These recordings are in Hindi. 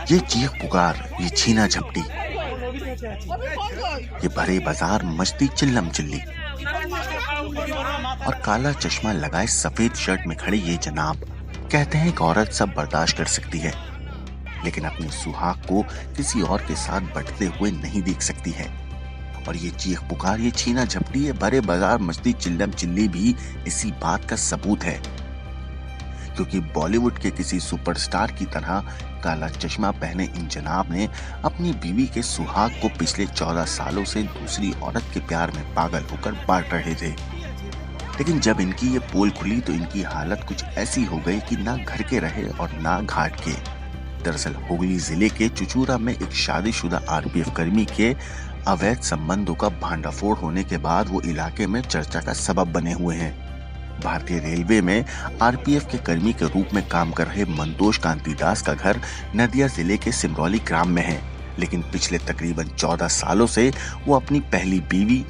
ये चीख पुकार, ये छीना झपटी, ये भरे बाजार मस्ती चिल्लम चिल्ली और काला चश्मा लगाए सफेद शर्ट में खड़े ये जनाब कहते हैं कि औरत सब बर्दाश्त कर सकती है, लेकिन अपने सुहाग को किसी और के साथ बंटते हुए नहीं देख सकती है। और ये चीख पुकार, ये छीना झपटी, ये भरे बाजार मस्ती चिल्लम चिल्ली भी इसी बात का सबूत है, क्योंकि बॉलीवुड के किसी सुपरस्टार की तरह काला चश्मा पहने इन जनाब ने अपनी बीवी के सुहाग को पिछले 14 सालों से दूसरी औरत के प्यार में पागल होकर बांट रहे थे। लेकिन जब इनकी ये पोल खुली तो इनकी हालत कुछ ऐसी हो गई कि ना घर के रहे और ना घाट के। दरअसल हुगली जिले के चुचूरा में एक शादीशुदा आरपीएफ कर्मी के अवैध संबंधों का भांडाफोड़ होने के बाद वो इलाके में चर्चा का सबब बने हुए हैं। भारतीय रेलवे में आरपीएफ के कर्मी के रूप में काम कर रहे मंतोष कांति दास का घर नदिया जिले के सिमरौली ग्राम में है, लेकिन पिछले तकरीबन 14 सालों से वो अपनी पहली बीवी,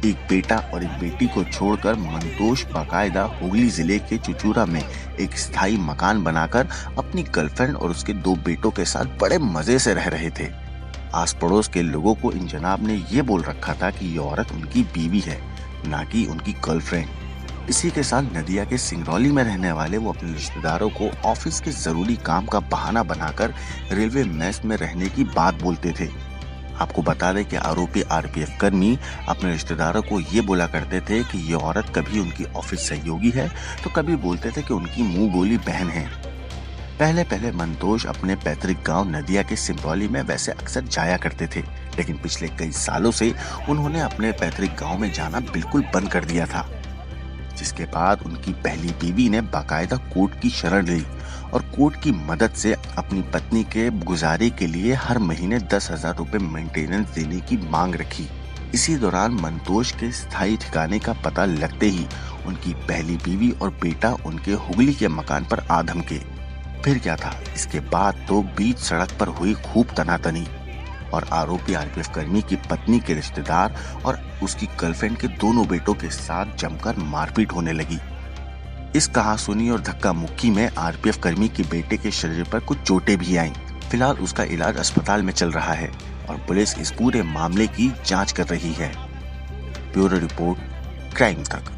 एक बेटा और एक बेटी को छोड़कर मंतोष बाकायदा हुगली जिले के चुचूरा में एक स्थायी मकान बनाकर अपनी गर्लफ्रेंड और उसके 2 बेटों के साथ बड़े मजे से रह रहे थे। आस पड़ोस के लोगों को इन जनाब ने ये बोल रखा था कि ये औरत उनकी बीवी है, ना कि उनकी गर्लफ्रेंड। इसी के साथ नदिया के सिंगरौली में रहने वाले वो अपने रिश्तेदारों को ऑफिस के जरूरी काम का बहाना बनाकर रेलवे मेस में रहने की बात बोलते थे। आपको बता दें कि आरोपी आरपीएफ कर्मी अपने रिश्तेदारों को ये बोला करते थे कि ये औरत कभी उनकी ऑफिस सहयोगी है तो कभी बोलते थे कि उनकी मुंह बोली बहन है। पहले मंतोष अपने पैतृक गांव नदिया के सिमरौली में वैसे अक्सर जाया करते थे, लेकिन पिछले कई सालों से उन्होंने अपने पैतृक गांव में जाना बिल्कुल बंद कर दिया था, जिसके बाद उनकी पहली बीवी ने बाकायदा कोर्ट की शरण ली और कोर्ट की मदद से अपनी पत्नी के गुजारे के लिए हर महीने 10,000 रुपए मेंटेनेंस देने की मांग रखी। इसी दौरान मंतोष के स्थायी ठिकाने का पता लगते ही उनकी पहली बीवी और बेटा उनके हुगली के मकान पर आ धमके। फिर क्या था, इसके बाद तो बीच सड़क पर हुई खूब तनातनी और आरोपी आरपीएफ कर्मी की पत्नी के रिश्तेदार और उसकी गर्लफ्रेंड के दोनों बेटों के साथ जमकर मारपीट होने लगी। इस कहासुनी और धक्का मुक्की में आरपीएफ कर्मी के बेटे के शरीर पर कुछ चोटें भी आईं। फिलहाल उसका इलाज अस्पताल में चल रहा है और पुलिस इस पूरे मामले की जांच कर रही है। ब्यूरो रिपोर्ट, क्राइम तक।